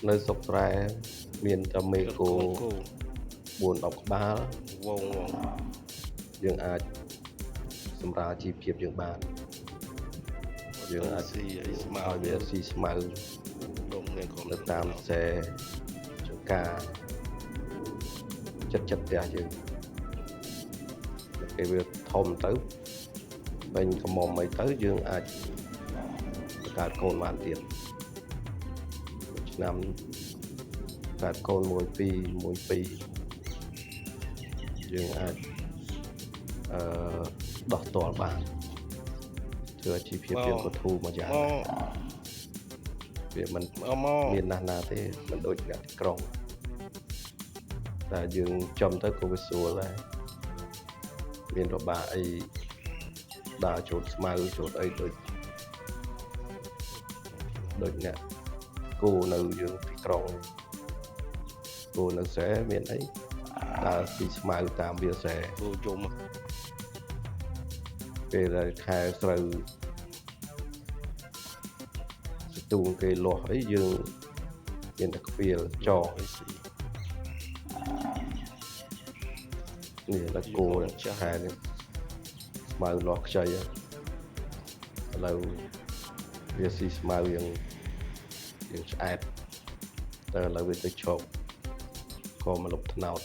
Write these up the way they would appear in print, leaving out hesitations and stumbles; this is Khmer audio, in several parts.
នៅស្រុកស្រែមានតែមេគោគោ4-10ក្បាលវងយើងអាចសម្រាលជីវភាពយើងបានយើងអាច ស៊ីអីស្មៅ ឲ្យវាស៊ីស្មៅ ដុំនេះក៏ នៅតាមខ្សែចង្ការចិត្តផ្ទះយើងពេលវាធំទៅពេញកំមុំអីទៅយើងអាចបង្កើតកូនបានទៀតឆ្នាំកើតកូន1 2យើងអាចដោះតល់បានធ្វើអាជីវភាពយើងក៏ធូរមួយយ៉ាងវាមិនមានណាស់ទេមិនដូចអ្នកទីក្រុងតែយើងចំទៅក៏វាស្រួលដែរមានរបាក់អីដើរចូលស្មៅចូលអីដូចអ្នកគោនៅយើងទីក្រុងគោនៅស្រែមានអីដើរស៊ីស្មៅតាមវាលស្រែគោយំពេលដែលខែស្រូវស្ទូងគេលាស់អីយើងមានតែខ្វៀលចោអីស៊ីនេះតែគោចាស់ខែនេះស្មៅលាស់ខ្ចីឥឡូវវាស៊ីស្មៅយើងឆ្អែតតែឥឡូវវាទៅឈប់ក៏មកលុបថ្នោត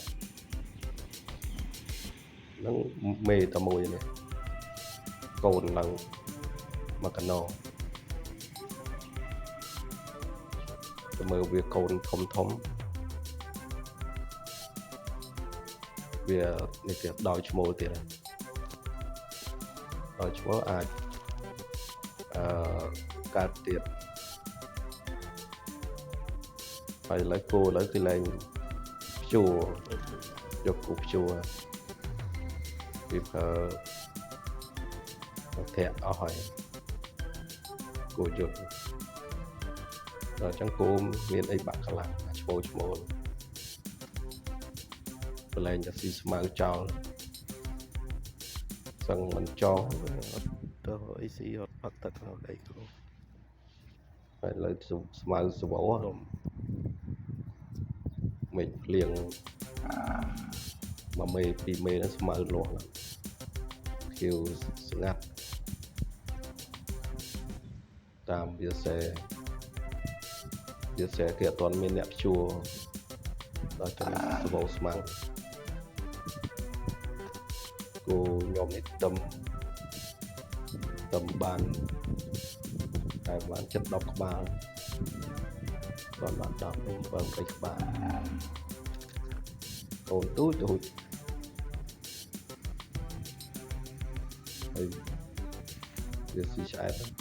ហ្នឹងមេតែមួយនេះកូនឡើងមកកណោទៅមើលវាកូនធំវានេះទៀតដោយឈ្មោលទៀតដោយឈ្មោលអាចកើតទៀតហើយឥឡូវគោឥឡូវគឺឡើងព្យួរយកគូព្យួរពីប្រើធាក់អស់ហើយគោយុទ្ធដល់អញ្ចឹងគោមានអីបាក់ខ្លាំងឈ្មោលបលែងតែស៊ីស្មៅចោលសឹងមិនចោលទៅអីស៊ីអត់ផឹកទឹកនៅដីគ្រូហើយឥឡូវស្មៅសវោមិនភ្លៀង1មេ2មេហ្នឹងស្មៅលាស់ខៀវស្ងាត់តាមវាលស្រែគេអត់ទាន់មានអ្នកព្យួរដល់ចំសវោស្មៅគោខ្ញុំនេះទឹមបានតែបានចិត្ត10ក្បាលគាត់បាន10 7 ក្បាលកូនទូចហើយវាស៊ីឆ្អែត